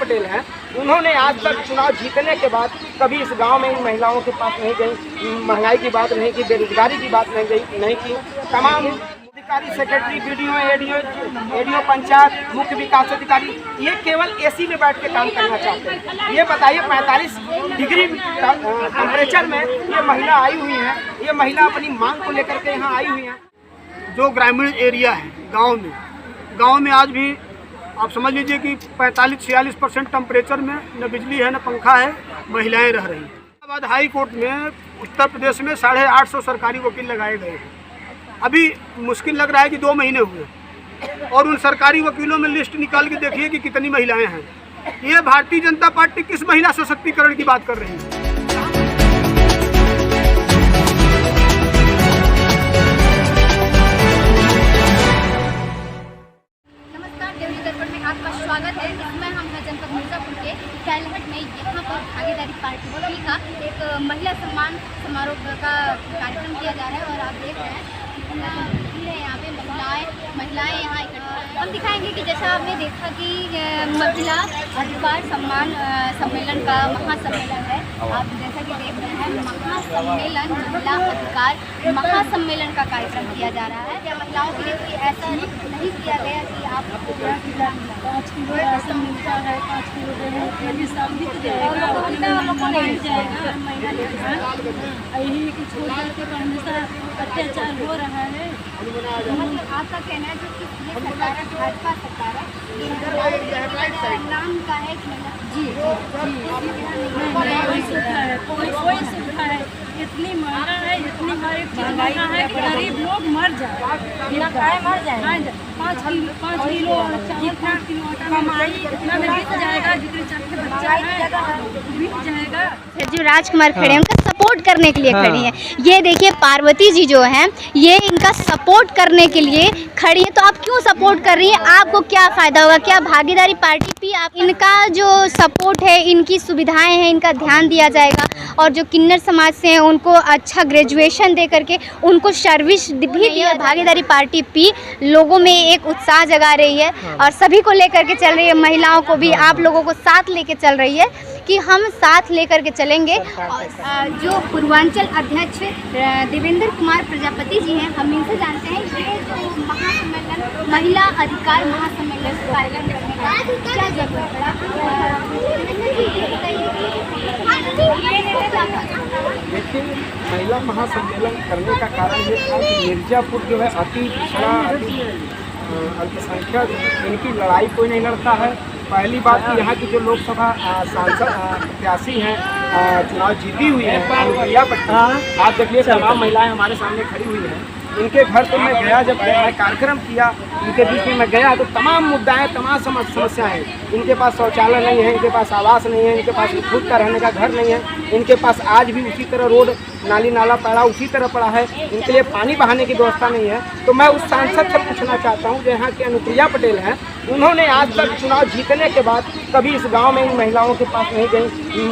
पटेल हैं, उन्होंने आज तक चुनाव जीतने के बाद कभी इस गांव में इन महिलाओं के पास नहीं गई, महंगाई की बात नहीं की, बेरोजगारी की बात नहीं की। तमाम अधिकारी, सेक्रेटरी, बीडीओ, एडीओ पंचायत, मुख्य विकास अधिकारी, ये केवल एसी में बैठ के काम करना चाहते हैं। ये बताइए 45 डिग्री टेम्परेचर में ये महिला आई हुई है, ये महिला अपनी मांग को लेकर के यहाँ आई हुई है। जो ग्रामीण एरिया है गांव में आज भी आप समझ लीजिए कि 45-46% टेम्परेचर में न बिजली है न पंखा है, महिलाएं रह रही हैं। इलाहाबाद हाई कोर्ट में उत्तर प्रदेश में 850 सरकारी वकील लगाए गए हैं। अभी मुश्किल लग रहा है कि 2 महीने हुए और उन सरकारी वकीलों में लिस्ट निकाल के देखिए कि कितनी महिलाएं हैं। ये भारतीय जनता पार्टी किस महिला सशक्तिकरण की बात कर रही है? आपका स्वागत है। इसमें हम जनपद मिर्जापुर के कैलहट में यहाँ पर भागीदारी पार्टी का एक महिला सम्मान समारोह का कार्यक्रम किया जा रहा है और आप देख रहे हैं कितना भीड़ है यहाँ पे। महिलाएं यहाँ इकट्ठा हैं। हम दिखाएंगे कि जैसा आपने देखा कि महिला अधिकार सम्मान सम्मेलन का महासम्मेलन है। आप जैसा कि देख रहे हैं महासम्मेलन, महिला अधिकार महासम्मेलन का कार्यक्रम किया जा रहा है। महिलाओं के लिए कोई ऐसा नहीं किया गया कि आप 5 किलो राशन मिलता है, 5 किलो यही सब मिल जाएगा। यही कि छोड़ के हमेशा अत्याचार हो रहा है। आपका कहना है जो कि ये सरकार है, भाजपा सरकार है, नाम का है जी कोई सुविधा है। इतनी महंगा है, इतनी महंगा है कि गरीब लोग मर जाए, मर जाए। 5 किलो जितना कमाई इतना में बिक जाएगा, जितने चाहे बच्चा है बिक जाएगा। जो राजकुमार खड़े हैं उनका सपोर्ट करने के लिए खड़ी है। ये देखिए पार्वती जी जो हैं ये इनका सपोर्ट करने के लिए खड़ी है। तो आप क्यों सपोर्ट कर रही हैं? आपको क्या फ़ायदा होगा? क्या भागीदारी पार्टी भी आप इनका जो सपोर्ट है, इनकी सुविधाएं हैं, इनका ध्यान दिया जाएगा और जो किन्नर समाज से हैं उनको अच्छा ग्रेजुएशन दे करके उनको सर्विस भी दिया। भागीदारी पार्टी भी लोगों में एक उत्साह जगा रही है और सभी को लेकर के चल रही है। महिलाओं को भी, आप लोगों को साथ लेके चल रही है कि हम साथ लेकर के चलेंगे। जो पूर्वांचल अध्यक्ष देवेंद्र कुमार प्रजापति जी हैं, हम इनसे जानते हैं ये जो महासम्मेलन, महिला अधिकार महासम्मेलन कार्यक्रम करने का क्या जरूरत पड़ा? देखिए, महिला महासम्मेलन करने का कारण ये था कि मिर्जापुर जो है अति पिछड़ा, अल्पसंख्यक, इनकी लड़ाई कोई नहीं लड़ता है। पहली बात कि यहाँ की जो लोकसभा सांसद प्रत्याशी हैं, चुनाव जीती हुई है अनुप्रिया पटेल, आप देखिए तमाम महिलाएं हमारे सामने खड़ी हुई हैं। इनके घर तो मैं गया, जब मैं कार्यक्रम किया इनके बीच में मैं गया तो तमाम मुद्दाएं, तमाम समस्याएं हैं। इनके पास शौचालय नहीं है, इनके पास आवास नहीं है, इनके पास खुद का रहने का घर नहीं है, इनके पास आज भी उसी तरह रोड नाली नाला पड़ा उसी तरह पड़ा है, इनके लिए पानी बहाने की व्यवस्था नहीं है। तो मैं उस सांसद से पूछना चाहता हूँ जो यहाँ के अनुप्रिया पटेल हैं, उन्होंने आज तक चुनाव जीतने के बाद कभी इस गांव में इन महिलाओं के पास नहीं गई,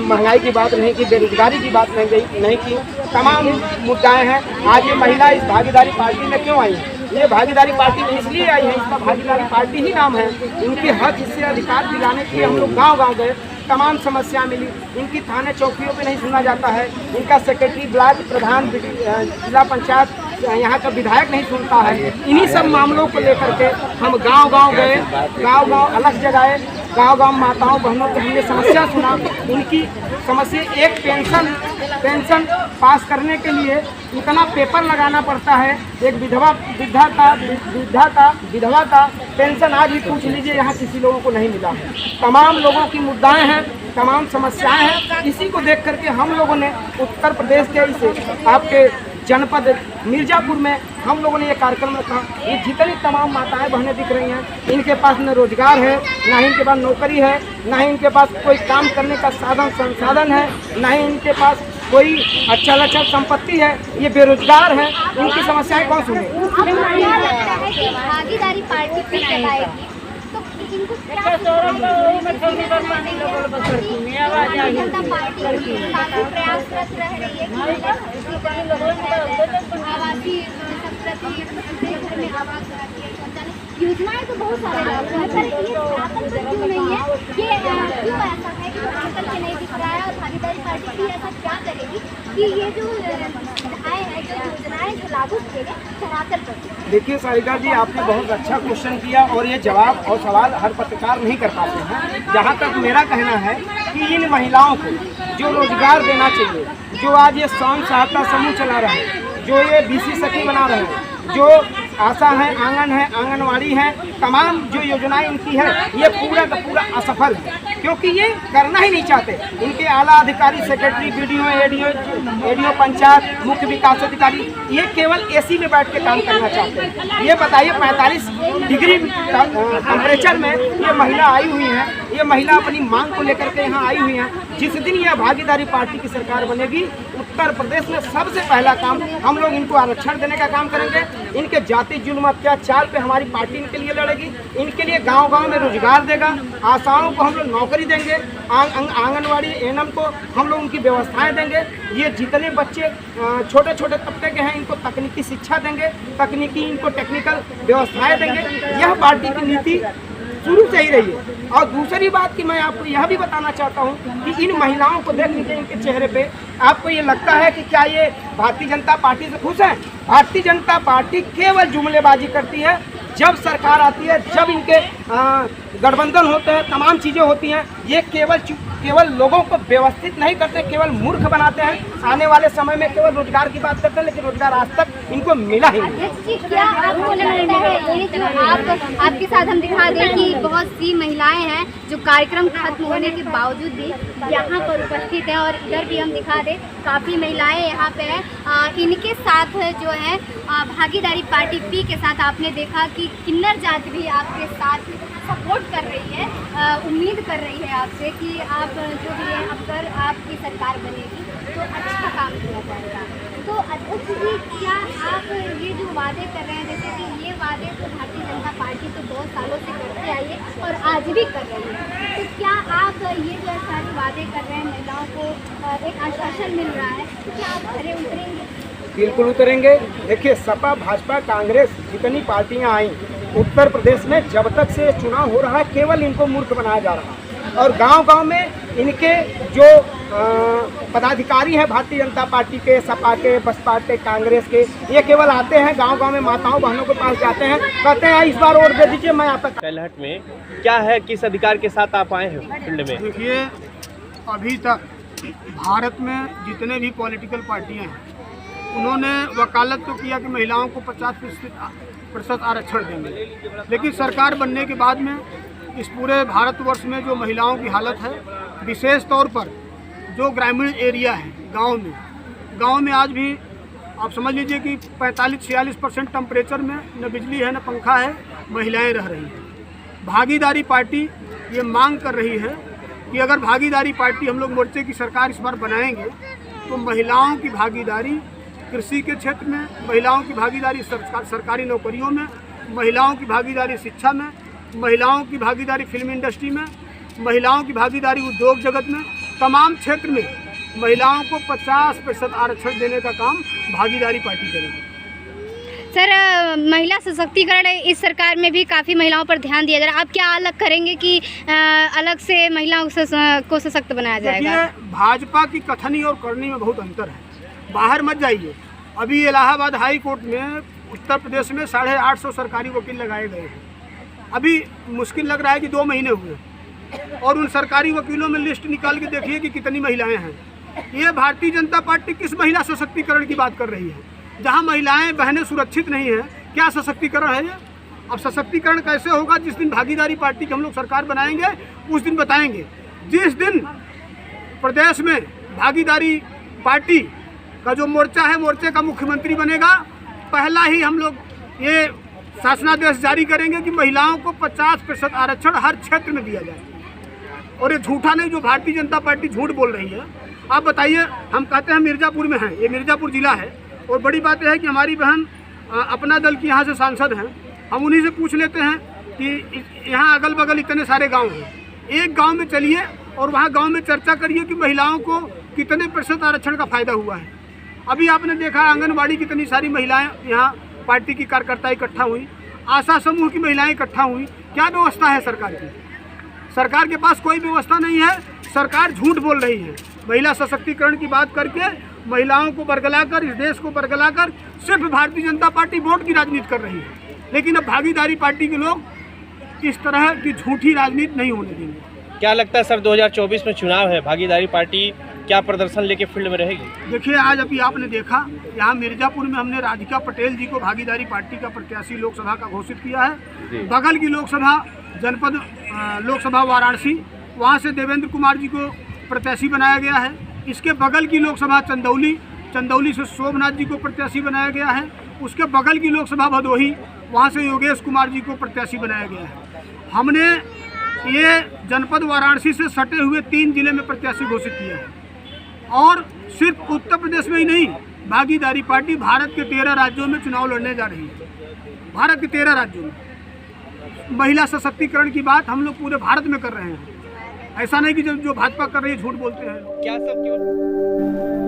महंगाई की बात नहीं की, बेरोजगारी की बात नहीं की। तमाम मुद्दाएं हैं। आज ये महिला इस भागीदारी पार्टी में क्यों आई है? ये भागीदारी पार्टी में इसलिए आई है, इसका भागीदारी पार्टी ही नाम है। इनके हक, इससे अधिकार दिलाने के लिए हम लोग गाँव गए, तमाम समस्या मिली। इनकी थाने चौकियों पे नहीं सुना जाता है, इनका सेक्रेटरी, ब्लॉक प्रधान, जिला पंचायत, यहाँ का विधायक नहीं सुनता है। इन्हीं सब मामलों को लेकर के हम गांव गए, गांव अलग जगाए, गांव माताओं बहनों की हमने समस्या सुना। उनकी समस्या, एक पेंशन पास करने के लिए इतना पेपर लगाना पड़ता है। एक विधवा का पेंशन आज भी पूछ लीजिए, यहाँ किसी लोगों को नहीं मिला। तमाम लोगों की मुद्दाएं हैं, तमाम समस्याएं हैं। इसी को देख करके हम लोगों ने उत्तर प्रदेश के इस आपके जनपद मिर्जापुर में हम लोगों ने ये कार्यक्रम रखा। ये जितनी तमाम माताएं बहनें दिख रही हैं, इनके पास न रोजगार है, ना ही इनके पास नौकरी है, ना ही इनके पास कोई काम करने का संसाधन है, ना ही इनके पास कोई अच्छा संपत्ति है। ये बेरोजगार है। इनकी समस्याएं कौन सुने? भागीदारी पार्टी फिर चलाएगी तो इनको क्या जनता पार्टी काफी प्रयासरत रह रही है आवासीय घर में आवास योजनाएं तो बहुत सारे हैं, पर ये क्यों नहीं है? कि ये जो सुविधाएं हैं, जो योजनाएं जो लागू किए गए धरातल पर। देखिए सारिका जी, आपने बहुत अच्छा क्वेश्चन किया और ये जवाब और सवाल हर पत्रकार नहीं कर पाते हैं। जहाँ तक मेरा कहना है कि इन महिलाओं को जो रोजगार देना चाहिए, जो आज ये स्वयं सहायता समूह चला रहे हैं, जो ये BC सखी बना रहे हैं, जो आशा है, आंगन है, आंगनवाड़ी है, तमाम जो योजनाएं इनकी है, ये पूरा का पूरा असफल है, क्योंकि ये करना ही नहीं चाहते। इनके आला अधिकारी, सेक्रेटरी, BDO, ADO पंचायत, मुख्य विकास अधिकारी, ये केवल AC में बैठ के काम करना चाहते हैं। ये बताइए 45 डिग्री टेम्परेचर में ये महिला आई हुई है, ये महिला अपनी मांग को लेकर के यहाँ आई हुई है। जिस दिन यह भागीदारी पार्टी की सरकार बनेगी, उत्तर प्रदेश में सबसे पहला काम हम लोग इनको आरक्षण देने का काम करेंगे। इनके जाति जुल्म अत्याचार पे हमारी पार्टी इनके लिए लड़ेगी। इनके लिए गांव-गांव में रोजगार देगा, आशाओं को हम लोग नौकरी देंगे, आंगनवाड़ी ANM को हम लोग उनकी व्यवस्थाएं देंगे। ये जितने बच्चे छोटे छोटे तबके के हैं, इनको तकनीकी शिक्षा देंगे, तकनीकी इनको टेक्निकल व्यवस्थाएं देंगे। यह पार्टी की नीति शुरू से ही रही है। और दूसरी बात कि मैं आपको यह भी बताना चाहता हूं कि इन महिलाओं को देख लीजिए, इनके चेहरे पे आपको ये लगता है कि क्या ये भारतीय जनता पार्टी से खुश हैं? भारतीय जनता पार्टी केवल जुमलेबाजी करती है। जब सरकार आती है, जब इनके गठबंधन होते हैं, तमाम चीज़ें होती हैं, ये केवल लोगों को व्यवस्थित नहीं करते, केवल मूर्ख बनाते हैं। आने वाले समय में केवल रोजगार की बात करते हैं, लेकिन रोजगार आज तक इनको मिला ही नहीं। अध्यक्ष जी, क्या आपको लगता है ये जो आपके साथ हम दिखा दें कि बहुत सी महिलाएं हैं जो कार्यक्रम खत्म होने के बावजूद भी यहाँ पर उपस्थित हैं, और इधर भी हम दिखा दें काफ़ी महिलाएं यहाँ पे हैं। इनके साथ जो है भागीदारी पार्टी P के साथ आपने देखा कि किन्नर जाति भी आपके साथ सपोर्ट कर रही है, उम्मीद कर रही है आपसे कि आप जो भी है, अगर आपकी सरकार बनेगी तो अच्छा काम किया जाएगा। तो अध्यक्ष जी, क्या आप ये जो वादे कर रहे हैं, जैसे कि ये वादे तो भारतीय जनता पार्टी तो 2 सालों से करते आई है और आज भी कर रही है, तो क्या आप ये जो सारे वादे कर रहे हैं, महिलाओं को एक आश्वासन मिल रहा है, तो क्या आप खरे उतरेंगे? बिल्कुल उतरेंगे। देखिए, सपा, भाजपा, कांग्रेस जितनी पार्टियां आई उत्तर प्रदेश में, जब तक से चुनाव हो रहा है, केवल इनको मूर्ख बनाया जा रहा है। और गांव-गांव में इनके जो पदाधिकारी हैं भारतीय जनता पार्टी के, सपा के, बसपा के, कांग्रेस के, ये केवल आते हैं गांव-गांव में, माताओं बहनों के पास जाते हैं, कहते हैं इस बार वोट दे दीजिए, मैं आप तक। कैलहट में क्या है, किस अधिकार के साथ आप आए हैं फील्ड में? देखिए, अभी तक भारत में जितने भी पॉलिटिकल पार्टियां हैं, उन्होंने वकालत तो किया कि महिलाओं को 50% आरक्षण देंगे, लेकिन सरकार बनने के बाद में इस पूरे भारतवर्ष में जो महिलाओं की हालत है, विशेष तौर पर जो ग्रामीण एरिया है, गांव में आज भी आप समझ लीजिए कि 45-46% टेम्परेचर में न बिजली है, न पंखा है, महिलाएं रह रही हैं। भागीदारी पार्टी ये मांग कर रही है कि अगर भागीदारी पार्टी हम लोग मोर्चे की सरकार इस बार बनाएंगे तो महिलाओं की भागीदारी कृषि के क्षेत्र में, महिलाओं की भागीदारी सरकारी नौकरियों में, महिलाओं की भागीदारी शिक्षा में, महिलाओं की भागीदारी फिल्म इंडस्ट्री में, महिलाओं की भागीदारी उद्योग जगत में, तमाम क्षेत्र में महिलाओं को 50% आरक्षण देने का काम भागीदारी पार्टी करेगी। सर, महिला सशक्तिकरण इस सरकार में भी काफ़ी महिलाओं पर ध्यान दिया जा रहा है। आप क्या अलग करेंगे कि अलग से महिलाओं को सशक्त बनाया जाएगा? भाजपा की कथनी और करनी में बहुत अंतर है। बाहर मत जाइए, अभी इलाहाबाद हाई कोर्ट में उत्तर प्रदेश में 850 सरकारी वकील लगाए गए हैं। अभी मुश्किल लग रहा है कि 2 महीने हुए, और उन सरकारी वकीलों में लिस्ट निकाल के देखिए कि कितनी महिलाएं हैं। ये भारतीय जनता पार्टी किस महिला सशक्तिकरण की बात कर रही है? जहां महिलाएं बहनें सुरक्षित नहीं हैं, क्या सशक्तिकरण है ये? अब सशक्तिकरण कैसे होगा? जिस दिन भागीदारी पार्टी की हम लोग सरकार बनाएंगे उस दिन बताएंगे। जिस दिन प्रदेश में भागीदारी पार्टी का जो मोर्चा है, मोर्चे का मुख्यमंत्री बनेगा, पहला ही हम लोग ये शासनादेश जारी करेंगे कि महिलाओं को 50% आरक्षण हर क्षेत्र में दिया जाए। और ये झूठा नहीं, जो भारतीय जनता पार्टी झूठ बोल रही है। आप बताइए, हम कहते हैं मिर्ज़ापुर में हैं, ये मिर्ज़ापुर जिला है, और बड़ी बात यह है कि हमारी बहन अपना दल की यहाँ से सांसद हैं। हम उन्हीं से पूछ लेते हैं कि यहाँ अगल बगल इतने सारे गांव हैं, एक गांव में चलिए और वहाँ गांव में चर्चा करिए कि महिलाओं को कितने % आरक्षण का फ़ायदा हुआ है। अभी आपने देखा आंगनबाड़ी कितनी सारी महिलाएं यहाँ पार्टी की कार्यकर्ता इकट्ठा हुई, आशा समूह की महिलाएं इकट्ठा हुई। क्या व्यवस्था है सरकार की? सरकार के पास कोई व्यवस्था नहीं है। सरकार झूठ बोल रही है। महिला सशक्तिकरण की बात करके महिलाओं को बरगलाकर, इस देश को बरगलाकर सिर्फ भारतीय जनता पार्टी वोट की राजनीति कर रही है। लेकिन अब भागीदारी पार्टी के लोग इस तरह की झूठी राजनीति नहीं होने देंगे। क्या लगता है सर 2024 में चुनाव है, भागीदारी पार्टी क्या प्रदर्शन लेके फील्ड में रहेगी? देखिए, आज अभी आपने देखा यहाँ मिर्जापुर में हमने राधिका पटेल जी को भागीदारी पार्टी का प्रत्याशी लोकसभा का घोषित किया है। बगल की लोकसभा जनपद लोकसभा वाराणसी, वहाँ से देवेंद्र कुमार जी को प्रत्याशी बनाया गया है। इसके बगल की लोकसभा चंदौली से शोभनाथ जी को प्रत्याशी बनाया गया है। उसके बगल की लोकसभा भदोही, वहाँ से योगेश कुमार जी को प्रत्याशी बनाया गया है। हमने ये जनपद वाराणसी से सटे हुए 3 जिले में प्रत्याशी घोषित किया है। और सिर्फ उत्तर प्रदेश में ही नहीं, भागीदारी पार्टी भारत के 13 राज्यों में चुनाव लड़ने जा रही है। भारत के 13 राज्यों में महिला सशक्तिकरण की बात हम लोग पूरे भारत में कर रहे हैं। ऐसा नहीं कि जो भाजपा कर रही है झूठ बोलते हैं। क्या सब